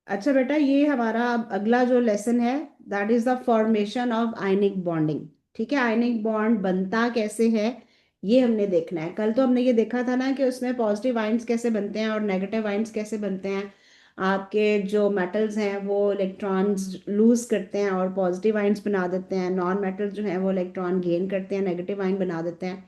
अच्छा बेटा, ये हमारा अब अगला जो लेसन है, that is the formation of ionic bonding. ठीक है, आयनिक बॉन्ड बनता कैसे है ये हमने देखना है। कल तो हमने ये देखा था ना कि उसमें पॉजिटिव आयंस कैसे बनते हैं और नेगेटिव आयंस कैसे बनते हैं। आपके जो मेटल्स हैं वो इलेक्ट्रॉन्स लूज करते हैं और पॉजिटिव आयंस बना देते हैं, नॉन मेटल्स जो हैं वो इलेक्ट्रॉन गेन करते हैं, नेगेटिव आयन बना देते हैं।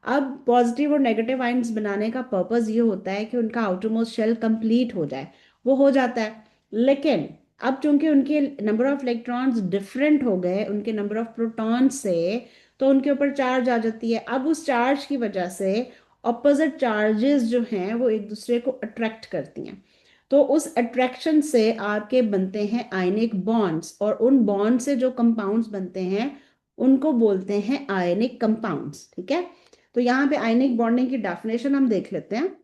अब पॉजिटिव और नेगेटिव आयंस बनाने का पर्पस ये होता है कि उनका आउटरमोस्ट शेल कंप्लीट हो जाए। वो हो जाता है, लेकिन अब चूंकि उनके नंबर ऑफ इलेक्ट्रॉन्स डिफरेंट हो गए उनके नंबर ऑफ प्रोटॉन से, तो उनके ऊपर चार्ज आ जाती है। अब उस चार्ज की वजह से ऑपोजिट चार्जेस जो हैं वो एक दूसरे को अट्रैक्ट करती हैं। तो उस अट्रैक्शन से आपके बनते हैं आयनिक बॉन्ड्स, और उन बॉन्ड से जो कंपाउंड्स बनते हैं उनको बोलते हैं आयनिक कंपाउंड्स। ठीक है, तो यहाँ पे आयनिक बॉन्डिंग की डेफिनेशन हम देख लेते हैं।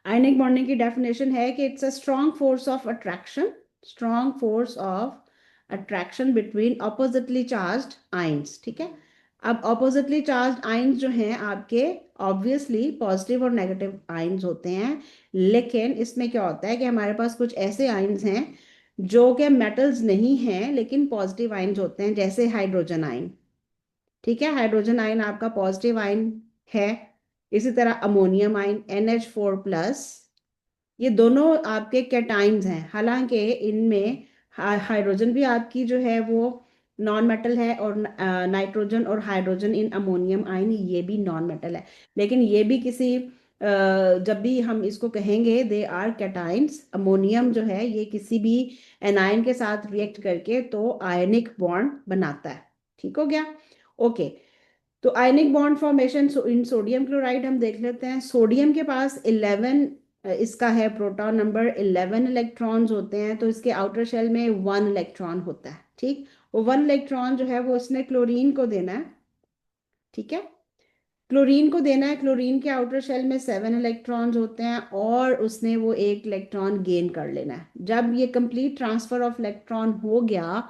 आयनिक बॉन्डिंग की डेफिनेशन है कि it's a strong force of attraction, strong force of attraction between oppositely charged ions. ठीक है, अब ऑपोजिटली चार्ज्ड आयंस जो हैं आपके ऑब्वियसली पॉजिटिव और नेगेटिव आयंस होते हैं। लेकिन इसमें क्या होता है कि हमारे पास कुछ ऐसे आयंस हैं जो कि मेटल्स नहीं हैं लेकिन पॉजिटिव आयंस होते हैं, जैसे हाइड्रोजन आयन। ठीक है, हाइड्रोजन आयन आपका पॉजिटिव आयन है। इसी तरह अमोनियम आयन NH4+, ये दोनों आपके कैटाइन्स हैं। हालांकि इनमें हाइड्रोजन भी आपकी जो है वो नॉन मेटल है, और नाइट्रोजन और हाइड्रोजन इन अमोनियम आयन ये भी नॉन मेटल है। लेकिन ये भी किसी जब भी हम इसको कहेंगे दे आर कैटाइन्स, अमोनियम जो है ये किसी भी एनायन के साथ रिएक्ट करके तो आयनिक बॉन्ड बनाता है। ठीक हो गया, ओके। तो आयनिक बॉन्ड फॉर्मेशन इन सोडियम क्लोराइड हम देख लेते हैं। सोडियम के पास 11, इसका है प्रोटॉन नंबर 11 इलेक्ट्रॉन्स होते हैं, तो इसके आउटर शेल में 1 इलेक्ट्रॉन होता है। ठीक, वो 1 इलेक्ट्रॉन जो है वो इसने क्लोरीन को देना है। ठीक है, क्लोरीन को देना है। क्लोरीन के आउटर शेल में 7 इलेक्ट्रॉन्स होते हैं और उसने वो 1 इलेक्ट्रॉन गेन कर लेना है। जब ये कंप्लीट ट्रांसफर ऑफ इलेक्ट्रॉन हो गया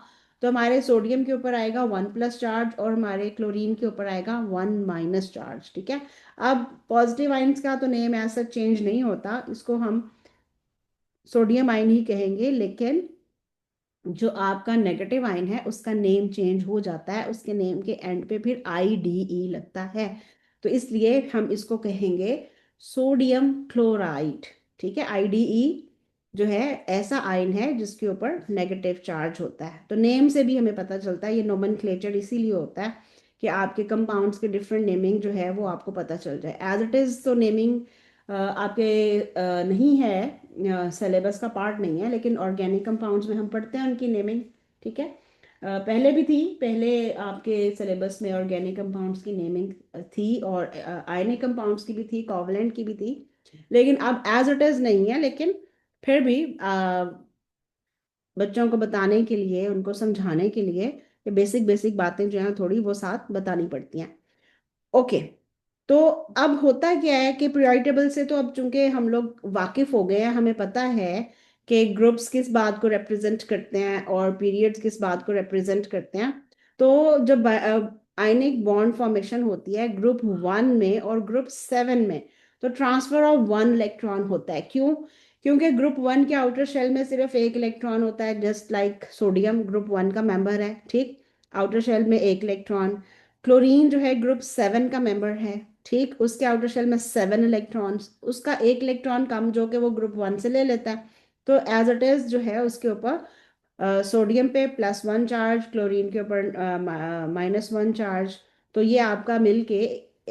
तो हमारे सोडियम के ऊपर आएगा 1+ चार्ज और हमारे क्लोरीन के ऊपर आएगा 1- चार्ज। ठीक है, अब पॉजिटिव आयंस का तो नेम ऐसा चेंज नहीं होता, इसको हम सोडियम आयन ही कहेंगे। लेकिन जो आपका नेगेटिव आयन है उसका नेम चेंज हो जाता है, उसके नेम के एंड पे फिर IDE लगता है। तो इसलिए हम इसको कहेंगे सोडियम क्लोराइड। ठीक है, IDE जो है ऐसा आयन है जिसके ऊपर नेगेटिव चार्ज होता है। तो नेम से भी हमें पता चलता है, ये नोमेनक्लेचर इसीलिए होता है कि आपके कंपाउंड्स के डिफरेंट नेमिंग जो है वो आपको पता चल जाए। एज इट इज तो नेमिंग आपके नहीं है, सिलेबस का पार्ट नहीं है, लेकिन ऑर्गेनिक कंपाउंड्स में हम पढ़ते हैं उनकी नेमिंग। ठीक है, पहले भी थी, पहले आपके सिलेबस में ऑर्गेनिक कंपाउंड्स की नेमिंग थी और आयनिक कंपाउंड्स की भी थी, कोवलेंट की भी थी। लेकिन अब एज इट इज नहीं है, लेकिन फिर भी बच्चों को बताने के लिए, उनको समझाने के लिए ये बेसिक बेसिक बातें जो हैं थोड़ी वो साथ बतानी पड़ती हैं। ओके, तो अब होता क्या है कि पीरियोडिक टेबल से तो अब चूंकि हम लोग वाकिफ हो गए हैं, हमें पता है कि ग्रुप्स किस बात को रिप्रेजेंट करते हैं और पीरियड्स किस बात को रिप्रेजेंट करते हैं। तो जब आयनिक बॉन्ड फॉर्मेशन होती है ग्रुप 1 में और ग्रुप 7 में, तो ट्रांसफर ऑफ 1 इलेक्ट्रॉन होता है। क्यों? क्योंकि ग्रुप 1 के आउटर शेल में सिर्फ 1 इलेक्ट्रॉन होता है, जस्ट लाइक सोडियम ग्रुप 1 का मेंबर है। ठीक, आउटर शेल में 1 इलेक्ट्रॉन। क्लोरीन जो है ग्रुप 7 का मेंबर है। ठीक, उसके आउटर शेल में 7 इलेक्ट्रॉन्स, उसका 1 इलेक्ट्रॉन कम जो कि वो ग्रुप 1 से ले लेता है। तो एज इट इज जो है उसके ऊपर सोडियम पे +1 चार्ज, क्लोरीन के ऊपर -1 चार्ज। तो ये आपका मिलके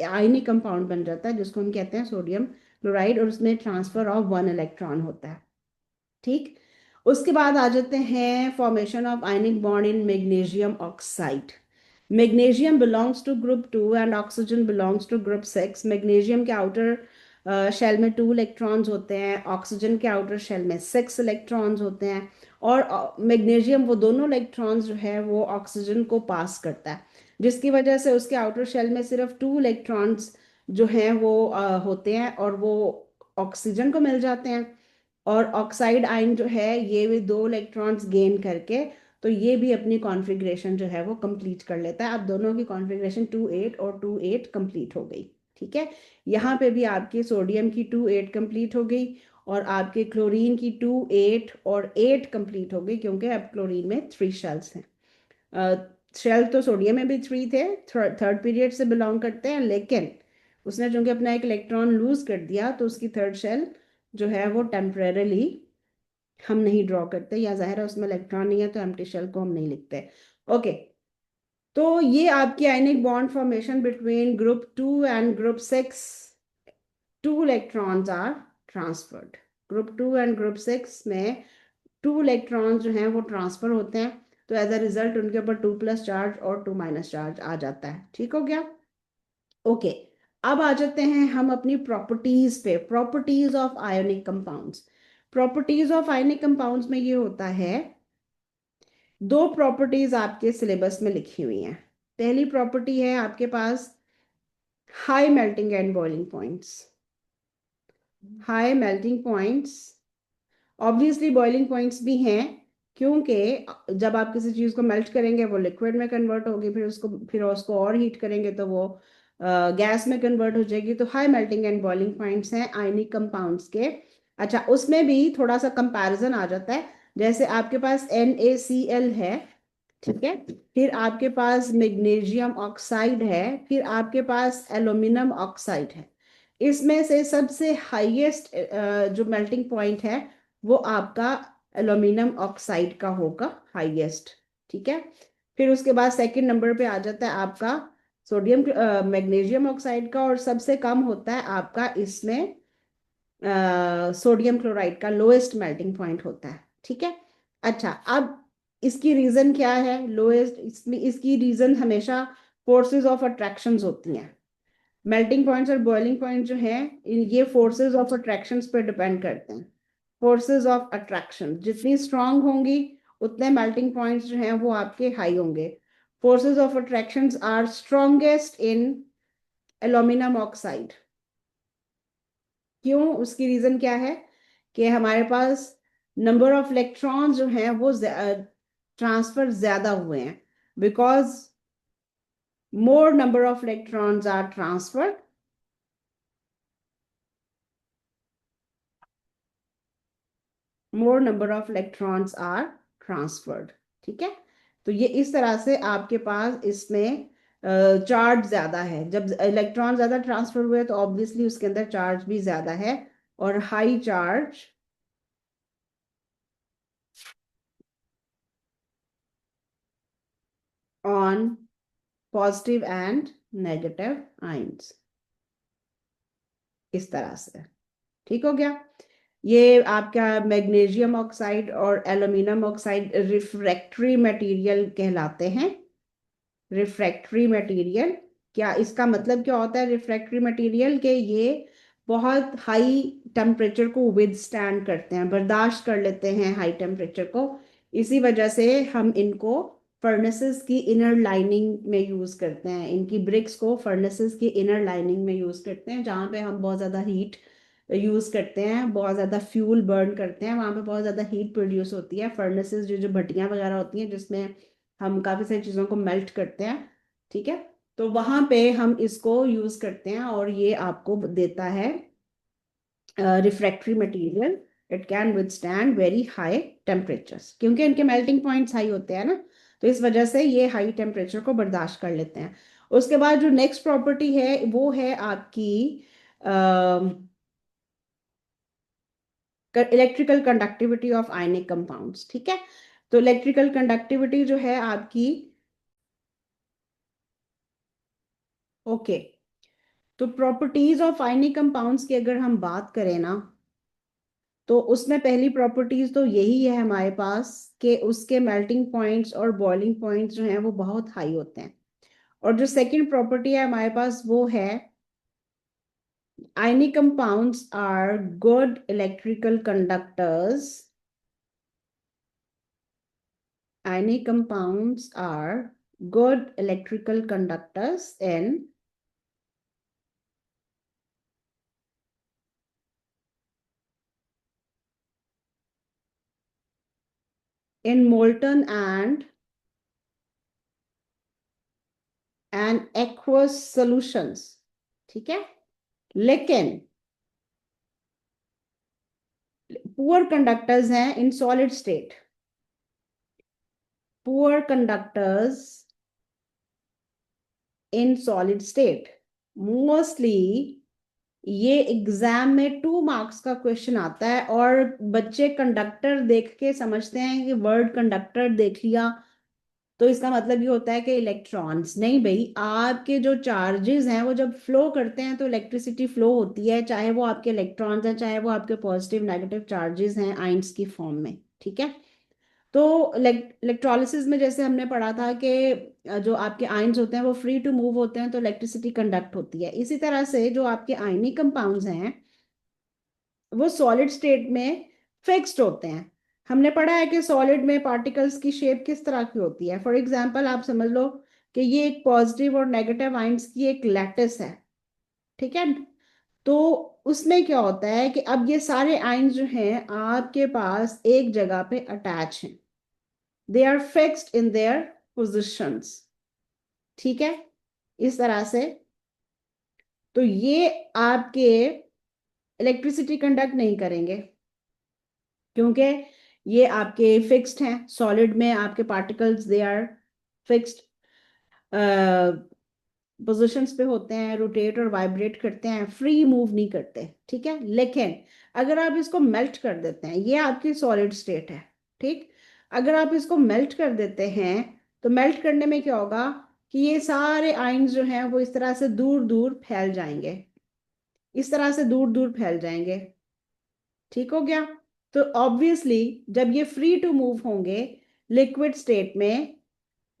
आयनिक कंपाउंड बन जाता है जिसको हम कहते हैं सोडियम क्लोराइड, और उसमें ट्रांसफर ऑफ 1 इलेक्ट्रॉन होता है। ठीक, उसके बाद आ जाते हैं formation of ionic bond in magnesium oxide. Magnesium belongs to group 2 and oxygen belongs to group 6। Magnesium के आउटर शेल में 2 इलेक्ट्रॉन्स होते हैं, ऑक्सीजन के आउटर शेल में 6 इलेक्ट्रॉन्स होते हैं। और मैग्नीशियम वो दोनों इलेक्ट्रॉन्स जो है वो ऑक्सीजन को पास करता है, जिसकी वजह से उसके आउटर शेल में सिर्फ 2 इलेक्ट्रॉन्स जो हैं वो होते हैं और वो ऑक्सीजन को मिल जाते हैं। और ऑक्साइड आयन जो है ये भी 2 इलेक्ट्रॉन्स गेन करके तो ये भी अपनी कॉन्फ़िगरेशन जो है वो कंप्लीट कर लेता है। अब दोनों की कॉन्फ़िगरेशन 2 8 और 2 8 कंप्लीट हो गई। ठीक है, यहाँ पे भी आपकी सोडियम की 2 8 कंप्लीट हो गई और आपके क्लोरीन की 2 8 और 8 कंप्लीट हो गई, क्योंकि अब क्लोरीन में 3 शेल्स हैं। शेल तो सोडियम में भी 3 थे, थर्ड पीरियड से बिलोंग करते हैं, लेकिन उसने चूंकि अपना एक इलेक्ट्रॉन लूज कर दिया तो उसकी थर्ड शेल जो है वो टेम्परेरली हम नहीं ड्रॉ करते, या जाहिर है उसमें इलेक्ट्रॉन नहीं है तो एम्प्टी शेल को हम नहीं लिखते। ओके, तो ये आपकी ionic bond formation between group 2 and group 6। 2 electrons are transferred. Group 2 and group 6 में 2 इलेक्ट्रॉन्स जो हैं वो ट्रांसफर होते हैं, तो एज अ रिजल्ट उनके ऊपर 2+ चार्ज और 2- चार्ज आ जाता है। ठीक हो गया? ओके, अब आ जाते हैं हम अपनी प्रॉपर्टीज पे। Properties of ionic compounds. Properties of ionic compounds में ये होता है, दो प्रॉपर्टीज आपके सिलेबस में लिखी हुई हैं। पहली प्रॉपर्टी है आपके पास high melting and boiling points. High melting points, obviously boiling points भी हैं, क्योंकि जब आप किसी चीज़ को मेल्ट करेंगे वो लिक्विड में कन्वर्ट होगी, फिर उसको और हीट करेंगे तो वो गैस में कन्वर्ट हो जाएगी। तो high melting and boiling points हैं आयनिक कंपाउंड्स के। अच्छा, उसमें भी थोड़ा सा कंपैरिजन आ जाता है। जैसे आपके पास NaCl है, ठीक है, फिर आपके पास मैग्नीशियम ऑक्साइड है, फिर आपके पास एल्यूमिनियम ऑक्साइड है। इसमें से सबसे हाईएस्ट जो मेल्टिंग पॉइंट है वो आपका एल्यूमिनियम ऑक्साइड का होगा, हाईएस्ट। ठीक है, फिर उसके बाद सेकंड नंबर पे आ जाता है आपका सोडियम मैग्नीशियम ऑक्साइड का, और सबसे कम होता है आपका इसमें सोडियम क्लोराइड का, लोएस्ट मेल्टिंग पॉइंट होता है। ठीक है, अच्छा, अब इसकी रीजन क्या है लोएस्ट? इसमें इसकी रीजन हमेशा फोर्सेस ऑफ अट्रैक्शंस होती हैं। मेल्टिंग पॉइंट्स और बॉइलिंग पॉइंट जो हैं ये फोर्सेस ऑफ अट्रैक्शंस पे डिपेंड करते हैं। फोर्सेस ऑफ अट्रैक्शन जितनी स्ट्रांग होंगी उतने मेल्टिंग पॉइंट्स जो हैं वो आपके हाई होंगे। Forces of attractions are strongest in aluminium oxide. क्यों? उसकी रीजन क्या है कि हमारे पास नंबर ऑफ इलेक्ट्रॉन्स जो हैं वो ट्रांसफर ज्यादा हुए हैं, because more number of electrons are transferred, more number of electrons are transferred। ठीक है, तो ये इस तरह से आपके पास इसमें चार्ज ज्यादा है। जब इलेक्ट्रॉन ज्यादा ट्रांसफर हुए तो ऑब्वियसली उसके अंदर चार्ज भी ज्यादा है, और high charge on positive and negative ions, इस तरह से। ठीक हो गया? ये आपका मैग्नीशियम ऑक्साइड और एल्यूमिनियम ऑक्साइड रिफ्रैक्टरी मटेरियल कहलाते हैं। रिफ्रैक्टरी मटेरियल, क्या इसका मतलब क्या होता है रिफ्रैक्टरी मटेरियल? के ये बहुत हाई टेम्परेचर को विदस्टैंड करते हैं, बर्दाश्त कर लेते हैं हाई टेम्परेचर को। इसी वजह से हम इनको फर्नेसेस की इनर लाइनिंग में यूज करते हैं। इनकी ब्रिक्स को फर्नेसेस की इनर लाइनिंग में यूज करते हैं, जहाँ पे हम बहुत ज्यादा हीट यूज करते हैं, बहुत ज्यादा फ्यूल बर्न करते हैं, वहां पे बहुत ज्यादा हीट प्रोड्यूस होती है। फर्नेसेस जो जो भट्टियां वगैरह होती हैं जिसमें हम काफी सारी चीजों को मेल्ट करते हैं, ठीक है, तो वहां पे हम इसको यूज करते हैं, और ये आपको देता है refractory material. It can withstand very high temperatures, क्योंकि इनके मेल्टिंग पॉइंट्स हाई होते हैं ना, तो इस वजह से ये हाई टेम्परेचर को बर्दाश्त कर लेते हैं। उसके बाद जो नेक्स्ट प्रॉपर्टी है वो है आपकी electrical conductivity of ionic compounds. ठीक है, तो इलेक्ट्रिकल कंडक्टिविटी जो है आपकी, ओके, तो प्रॉपर्टीज ऑफ आयनिक कंपाउंड्स की अगर हम बात करें ना, तो उसमें पहली प्रॉपर्टीज तो यही है हमारे पास कि उसके मेल्टिंग पॉइंट्स और बॉइलिंग पॉइंट्स जो हैं वो बहुत हाई होते हैं। और जो सेकंड प्रॉपर्टी है हमारे पास वो है ionic compounds are good electrical conductors. Ionic compounds are good electrical conductors in molten and aqueous solutions। ठीक है, लेकिन पुअर कंडक्टर्स हैं in solid state, poor conductors in solid state, mostly ये एग्जाम में 2 मार्क्स का क्वेश्चन आता है। और बच्चे कंडक्टर देख के समझते हैं कि वर्ड कंडक्टर देख लिया तो इसका मतलब ये होता है कि इलेक्ट्रॉन्स। नहीं भाई, आपके जो चार्जेस हैं वो जब फ्लो करते हैं तो इलेक्ट्रिसिटी फ्लो होती है, चाहे वो आपके इलेक्ट्रॉन्स हैं चाहे वो आपके पॉजिटिव नेगेटिव चार्जेस हैं आइंस की फॉर्म में। ठीक है, तो इलेक्ट्रोलिसिस में जैसे हमने पढ़ा था कि जो आपके आयंस होते हैं वो फ्री टू मूव होते हैं तो इलेक्ट्रिसिटी कंडक्ट होती है। इसी तरह से जो आपके आयनिक कंपाउंड्स हैं वो सॉलिड स्टेट में फिक्स्ड होते हैं। हमने पढ़ा है कि सॉलिड में पार्टिकल्स की शेप किस तरह की होती है। फॉर एग्जांपल आप समझ लो कि ये एक पॉजिटिव और नेगेटिव आयंस की एक लैटिस है। ठीक है, तो उसमें क्या होता है कि अब ये सारे आयंस जो हैं आपके पास एक जगह पे अटैच हैं, they are fixed in their positions. ठीक है, इस तरह से तो ये आपके इलेक्ट्रिसिटी कंडक्ट नहीं करेंगे क्योंकि ये आपके फिक्स्ड हैं। सॉलिड में आपके particles they are fixed positions पे होते हैं, रोटेट और वाइब्रेट करते हैं, फ्री मूव नहीं करते। ठीक है, लेकिन अगर आप इसको मेल्ट कर देते हैं, ये आपकी सॉलिड स्टेट है। ठीक, अगर आप इसको मेल्ट कर देते हैं तो मेल्ट करने में क्या होगा कि ये सारे आयंस जो हैं वो इस तरह से दूर दूर फैल जाएंगे, इस तरह से दूर दूर फैल जाएंगे। ठीक हो गया, तो ऑब्वियसली जब ये फ्री टू मूव होंगे लिक्विड स्टेट में,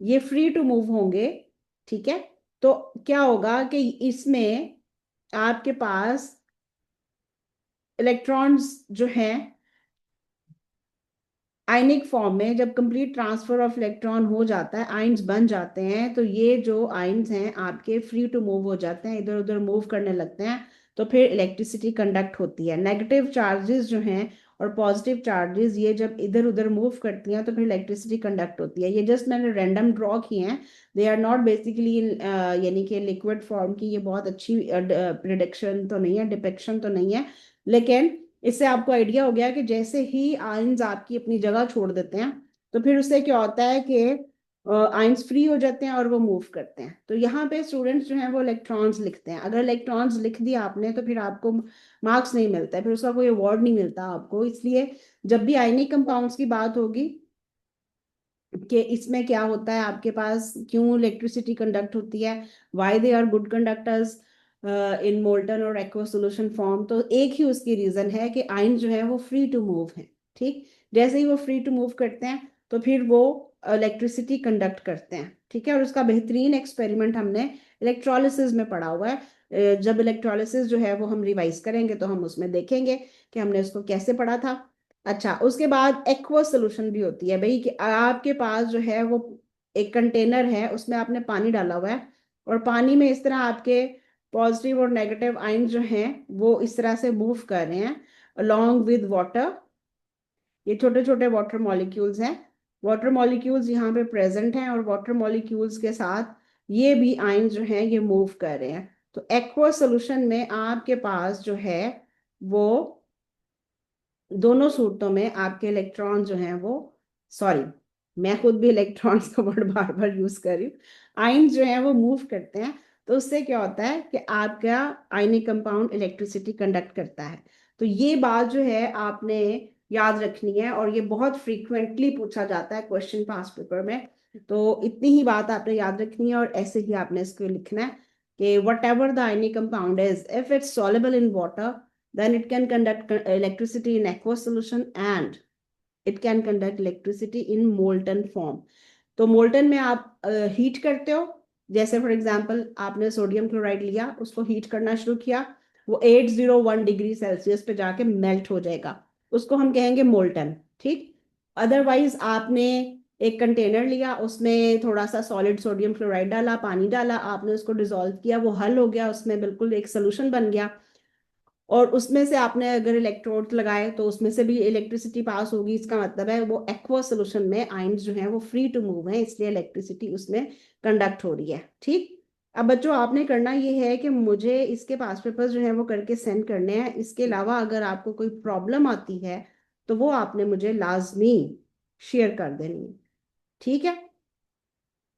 ये फ्री टू मूव होंगे। ठीक है, तो क्या होगा कि इसमें आपके पास इलेक्ट्रॉन्स जो हैं आयनिक फॉर्म में जब कंप्लीट ट्रांसफर ऑफ इलेक्ट्रॉन हो जाता है, आयंस बन जाते हैं, तो ये जो आयंस हैं आपके फ्री टू मूव हो जाते हैं, इधर उधर मूव करने लगते हैं। तो फिर इलेक्ट्रिसिटी कंडक्ट होती है। नेगेटिव चार्जेस जो हैं और पॉजिटिव चार्जेस ये जब इधर उधर मूव करती हैं तो फिर इलेक्ट्रिसिटी कंडक्ट होती है। ये जस्ट मैंने रैंडम ड्रॉ किए हैं, दे आर नॉट बेसिकली यानी कि लिक्विड फॉर्म की ये बहुत अच्छी प्रिडिक्शन तो नहीं है, डिपिक्शन तो नहीं है, लेकिन इससे आपको आइडिया हो गया कि जैसे ही आयंस आपकी अपनी जगह छोड़ देते हैं तो फिर उससे क्या होता है कि आयंस फ्री हो जाते हैं और वो मूव करते हैं। तो यहाँ पे स्टूडेंट्स जो हैं वो इलेक्ट्रॉन्स लिखते हैं। अगर इलेक्ट्रॉन्स लिख दिया आपने तो फिर आपको मार्क्स नहीं मिलता है, फिर उसका कोई अवार्ड नहीं मिलता आपको। इसलिए जब भी आयनिक कंपाउंड्स की बात होगी कि इसमें क्या होता है आपके पास, क्यों इलेक्ट्रिसिटी कंडक्ट होती है, why they are good conductors in molten और एक्वा सोल्यूशन फॉर्म, तो एक ही उसकी रीजन है कि आयन जो है वो फ्री टू मूव है। ठीक, जैसे ही वो फ्री टू मूव करते हैं तो फिर वो इलेक्ट्रिसिटी कंडक्ट करते हैं। ठीक है, और उसका बेहतरीन एक्सपेरिमेंट हमने इलेक्ट्रोलिसिस में पढ़ा हुआ है। जब इलेक्ट्रोलिसिस जो है वो हम रिवाइज करेंगे तो हम उसमें देखेंगे कि हमने उसको कैसे पढ़ा था। अच्छा, उसके बाद एक्वस सोल्यूशन भी होती है भाई, कि आपके पास जो है वो एक कंटेनर है, उसमें आपने पानी डाला हुआ है और पानी में इस तरह आपके पॉजिटिव और नेगेटिव आयन जो हैं वो इस तरह से मूव कर रहे हैं अलोंग विद वाटर। ये छोटे छोटे वाटर मॉलिक्यूल्स हैं, वाटर मॉलिक्यूल्स यहाँ पे प्रेजेंट हैं और वाटर मॉलिक्यूल्स के साथ ये भी आयन जो हैं ये मूव कर रहे हैं। तो एक्वस सोल्यूशन में आपके पास जो है वो दोनों सूरतों में आपके इलेक्ट्रॉन जो हैं वो, सॉरी मैं खुद भी इलेक्ट्रॉन्स का वर्ड बार बार यूज कर रही हूँ, आयन जो है वो मूव करते हैं। तो उससे क्या होता है कि आपका आयनिक कंपाउंड इलेक्ट्रिसिटी कंडक्ट करता है। तो ये बात जो है आपने याद रखनी है और ये बहुत फ्रीक्वेंटली पूछा जाता है क्वेश्चन पास पेपर में। तो इतनी ही बात आपने याद रखनी है और ऐसे ही आपने इसको लिखना है कि what ever the ionic compound is, if it's soluble in water then it can conduct electricity in aqueous solution and it can conduct electricity in molten form। तो मोल्टन में आप हीट करते हो, जैसे फॉर एग्जांपल आपने sodium chloride लिया, उसको heat करना शुरू किया, वो 801 डिग्री सेल्सियस पे जाके मेल्ट हो जाएगा, उसको हम कहेंगे मोल्टन। ठीक, अदरवाइज आपने एक कंटेनर लिया, उसमें थोड़ा सा सॉलिड सोडियम क्लोराइड डाला, पानी डाला, आपने उसको डिसॉल्व किया, वो हल हो गया, उसमें बिल्कुल एक सोल्यूशन बन गया और उसमें से आपने अगर इलेक्ट्रोड लगाए तो उसमें से भी इलेक्ट्रिसिटी पास होगी। इसका मतलब है वो एक्वा सोल्यूशन में आयंस जो हैं वो फ्री टू मूव है, इसलिए इलेक्ट्रिसिटी उसमें कंडक्ट हो रही है। ठीक, अब बच्चों आपने करना ये है कि मुझे इसके पास पेपर्स जो है वो करके सेंड करने हैं। इसके अलावा अगर आपको कोई प्रॉब्लम आती है तो वो आपने मुझे लाजमी शेयर कर देनी है। ठीक है।